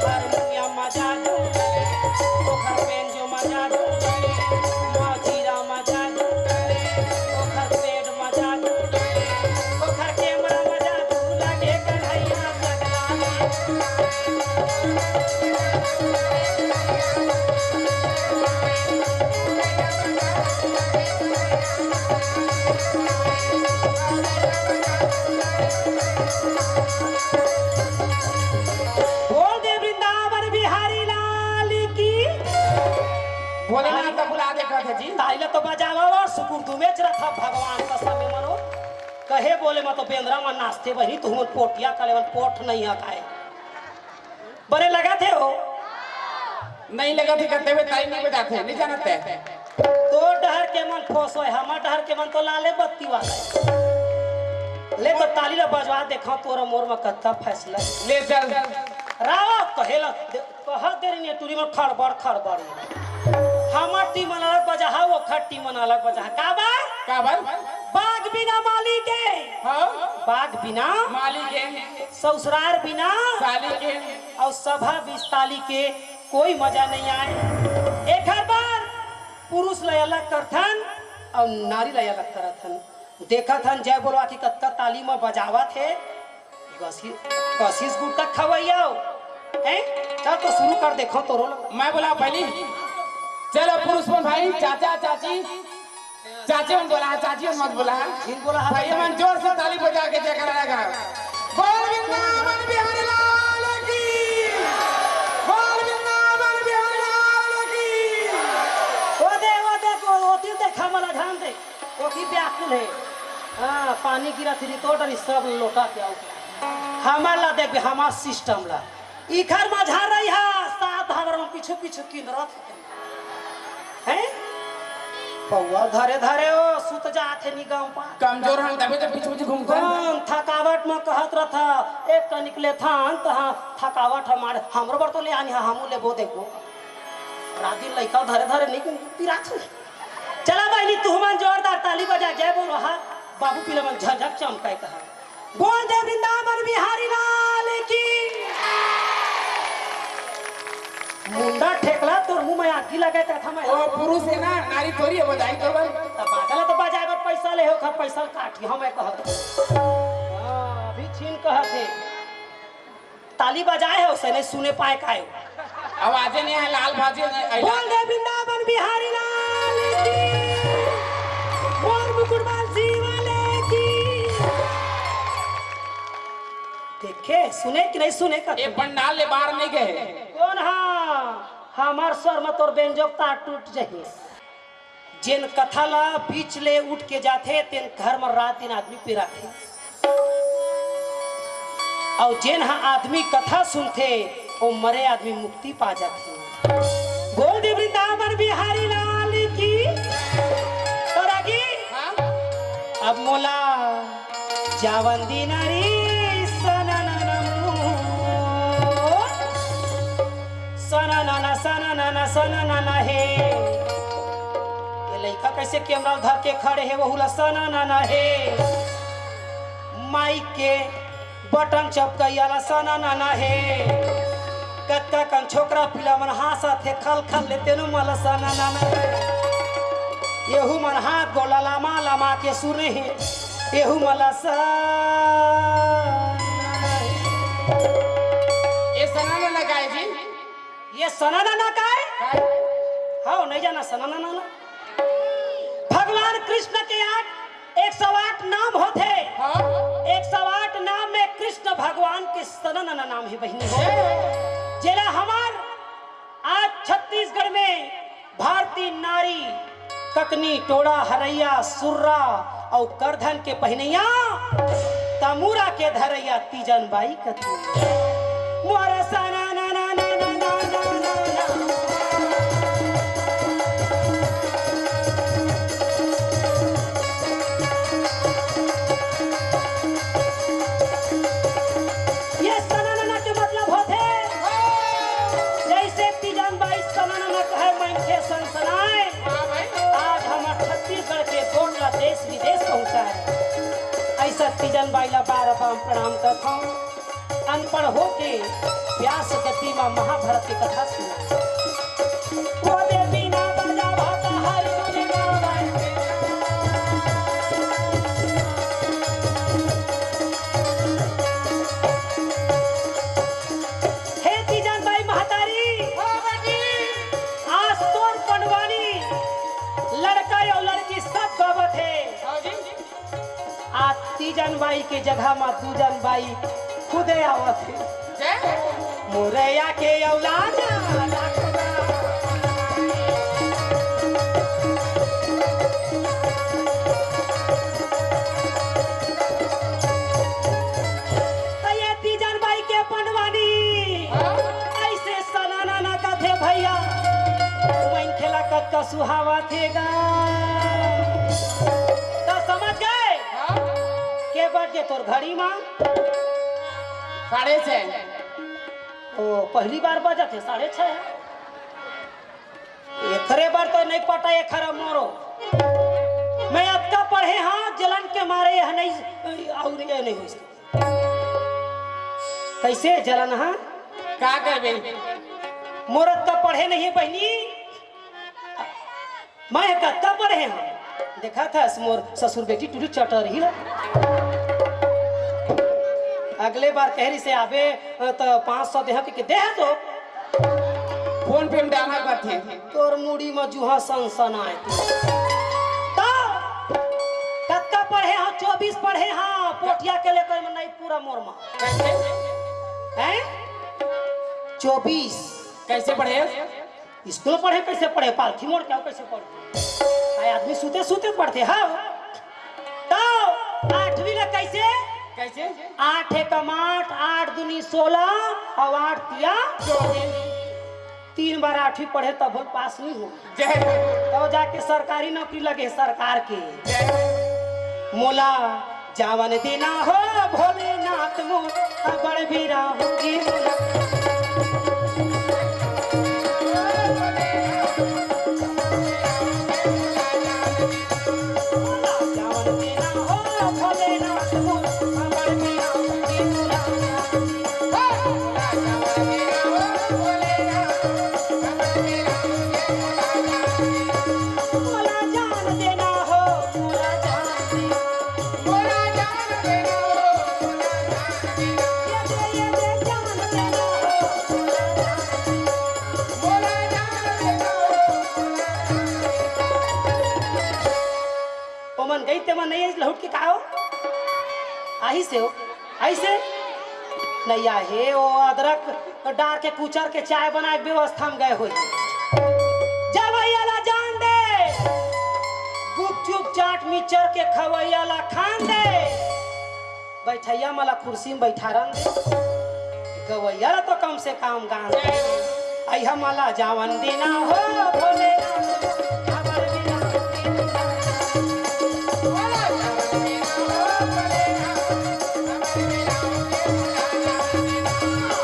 हारमोनियम मजा दो भुला देखा थे जी। ताइले तो बजावा और सुकुर दुमेच रखा भगवान का समय मनो कहे बोले मैं तो बेंद्रा में नाचते वही तुम पोटिया कले पोट नहीं हकाए बड़े लगा थे हो नहीं लगा थे करते हुए ताई नहीं बजाते नहीं जानते। तो डहर के मन खोस हो हमार डहर के मन तो लाले बत्ती वाला ले तो ताली ले बजवा देखा तोरा मोर में कत्ता फैसला ले चल रावा कहेला कह देरी ने टूरी में खड़बड़ हमार टीम अलग बजा है वो खट टीम अलग बजा है का बा बाग बिना माली के हाँ बाग बिना माली के ससुरार बिना साली के और सभा विस्ताली के कोई मजा नहीं आए एक हर बार पुरुष लय अलग करथन और नारी लय अलग करथन देखा थन जय बोलवा की कत्ता ताली में बजावा थे कशिश गुट तक खवैया हैं चल तो शुरू कर देखो तो रोल मैं बोला पहली चलो पुरुष भाई चाचा चाची चाची मन बोला चाची मन मत बोला जिन बोला भाई मन जोर से ताली बजा के जय कराएगा बोल वृंदावन बिहारी लाल की बोल वृंदावन बिहारी लाल की ओ दे को ओती देखा मला ध्यान दे ओती व्याकुल है हां पानी गिरा थी तो डरी सब लोटा के आओ हमार ला देख हमार सिस्टम ला इखर मझा रही है सात हवर में पीछे पीछे किंदरत हैं पौवा धरे धरे ओ सुत जाते निगम पा कमजोर हम तभी तो पीछे पीछे घूमते कौन थकावट में कहत रहा एक का निकले था तहां थकावट हमारे हमरो बर तो ले आनी हमू लेबो देखो राती लइका धरे धरे निकल पिराछ चला बहनी तू मन जोरदार ताली बजा जय बोलो हा बाबू पिला मन झझक चमकाए कहा बोल दे वृंदावन बिहारी लाल की मुंडा ठेकला तोर मुंह में आगी लगे था मैं ओ पुरुष है ना नारी थोड़ी है बजाई तो बन बाजला तो बजाए पैसा ले हो खर पैसा काटी हम कहत हां अभी छीन कहत ताली बजाए हो से नहीं सुने पाए काए आवाज नहीं है लाल भाजी बोल दे वृंदावन बिहारी लाल की बोल मुकुटबाजी वाले की देखे सुने कि नहीं सुने का ये पंडाल ले बाहर नहीं गए कौन हां हमार स्वर में तोर बेंजोकता टूट जाए जिन कथा ला बीच ले उठ के जाते तेन घर में रात दिन आदमी पे रखे और जिन हाँ आदमी कथा सुनते वो मरे आदमी मुक्ति पा जाते बोल दे वृंदावन बिहारी लाल की तोरागी अब मोला जावंदी नारी सना है ये लड़का कैसे कैमरा धर के खड़े है वहुला सना है माइक के बटन चपकैला सना है कत्का कन छोकरा पिला मन हासा थे खल खल लेते नु मल सना येहू मन हाथ गोला लामा लामा के सुने है येहू मला ये सना लगाए जी ये सनाना ना का है हाँ नहीं जाना सनाना ना भगवान कृष्ण के 108 नाम होते 108 नाम में कृष्ण भगवान के सनाना नाम ही बहनी हो जेला हमार आज छत्तीसगढ़ में भारतीय नारी ककनी टोड़ा हरैया सुर्रा और करधन के पहनैया तमूरा के धरैया तीजन बाई कथी मोरा सना ना ना ना देश विदेश पहुंचा है ऐसा तीजन बाइला बार बार प्रणाम करता हूँ अनपढ़ होके व्यास गति में महाभारत की कथा सुना तीजन बाई के जगह में दूजन बाई खुदे आवत है मोरैया के औलाद सुहावा थेगा। तो समझ गए के बज गए तोर घड़ी मां 6:30। ओ पहली बार बजा थे 6:30। एखरे बार तो नहीं पटा एखरा मोरो मैं अतका पढ़े हाँ जलन के मारे यह नहीं और ये नहीं हो सकता। कैसे जलन हाँ का करबे मोरत का पढ़े नहीं है बहनी मैं कत्ता पढ़े हाँ देखा था मोर ससुर बेटी टूटी चटर ही अगले बार कहरी से आवे तो 500 देह के दे तो फोन पे डाला करते तोर मुड़ी में जुहा सन आए तो कत्ता पढ़े हाँ 24 पढ़े हाँ पोटिया के लेकर में नहीं पूरा मोरमा हैं 24 कैसे पढ़े स्कूल पढ़े कैसे पढ़े पालथी मोड़ क्या कैसे पढ़े आदमी सूते सूते पढ़ते हाँ तो 8वीं में कैसे कैसे 8 एकम 8 8 दूनी 16 और 8 तिया 3 बार 8वीं पढ़े तब पास नहीं हो तो जाके सरकारी नौकरी लगे सरकार के मोला जावन देना हो भोलेनाथ मो बड़ बीरा होगी जावन देना हो भोलेनाथ मो बड़ बीरा होगी मोला जान देना हो मोला जान देना ये जान देना हो ओमन गई ते मन नहीं लहुट के कहा हो आही से हो आई से नहीं आहे वो अदरक डाल के कुचर के चाय बना के व्यवस्था में गए हो जवैयाला जान दे गुपचुप चाट मिचर के खवैयाला खान दे बैठैया मला कुर्सी में बैठा रन दे गवैयाला तो कम से कम गान दे अइहा मला जावन देना हो भोले हमर बिना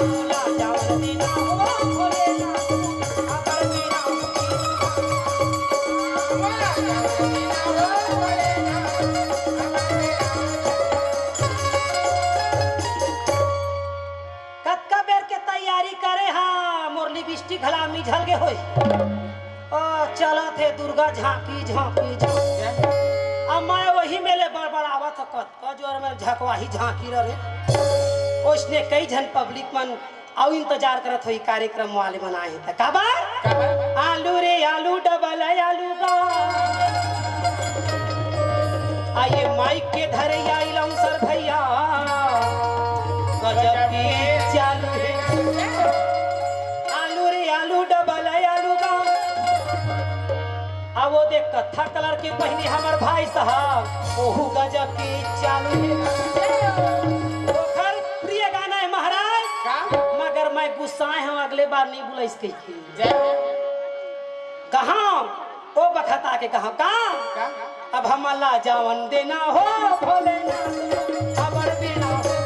मोला जावन देना हो भोलेनाथ हमर बिना कत्का बेर के तैयारी करे हाँ मुरली बिस्टी घला मिझल गे होई ओ चला थे दुर्गा झांकी झांकी झांकी अब मैं वही मेले बड़बड़ावा तो कत्का जोर में झकवाही झांकी रहे उसने कई जन पब्लिक मन आओ इंतजार करत हुई कार्यक्रम वाले बनाए थे काबर आलू रे आलू डबल आलू का आइए माइक के धरे आई लम सर भैया गजब की चालू है आलू रे आलू डबल आलू का अब वो देख कत्था कलर के पहने हमार भाई साहब ओहू गजब की चालू है ओखर प्रिय गाना है महाराज मगर मैं गुस्साए हूँ अगले बार नहीं बुलाई इसके कहाँ ओ बखता के कहा कहाँ अब हम अल्लाह जावन देना हो भोलेनाथ खबर बिना हो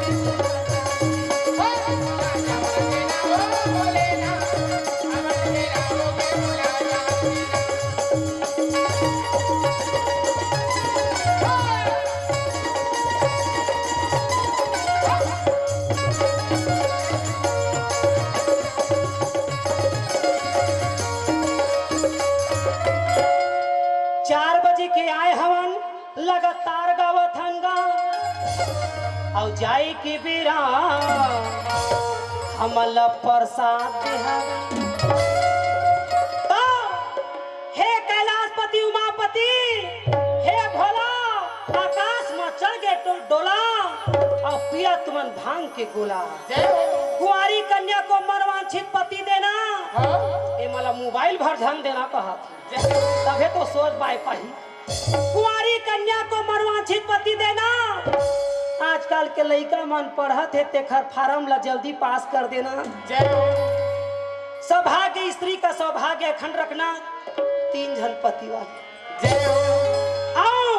के आए हवन लगातार गावत हंगा और जाए के बेरा हमल प्रसाद हे कैलाशपति उमापति हे भोला आकाश में चढ़ गए तो डोला और पिया तुमन भांग के गोला कुंवारी कन्या को मनवांछित पति देना ये मला मोबाइल भर ध्यान देना कहा तभी तो सोच पाए पाही कुंवारी कन्या को मनवांछित पति देना आजकल के लड़का मन पढ़त है तेखर फार्म ला जल्दी पास कर देना सौभाग्य स्त्री का सौभाग्य अखंड रखना 3 जन पति वाले जय हो। आओ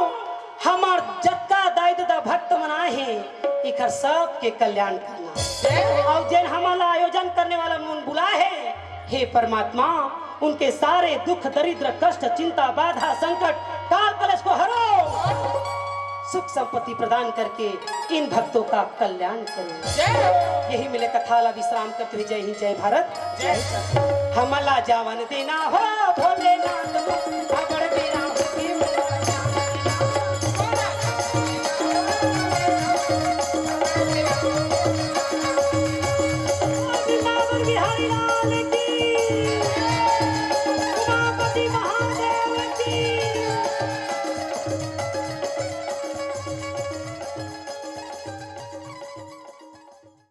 हमार जत्ता दाई दादा भक्त मनाए हैं इकर सब के कल्याण करना और जैन हमारा आयोजन करने वाला मन बुलाए है हे परमात्मा उनके सारे दुख दरिद्र कष्ट चिंता बाधा संकट काल कलश को हरो सुख संपत्ति प्रदान करके इन भक्तों का कल्याण करो। यही मिले कथाला विश्राम करते हुए जय हिंद जय भारत जय हमला जावन देना हो भोलेनाथ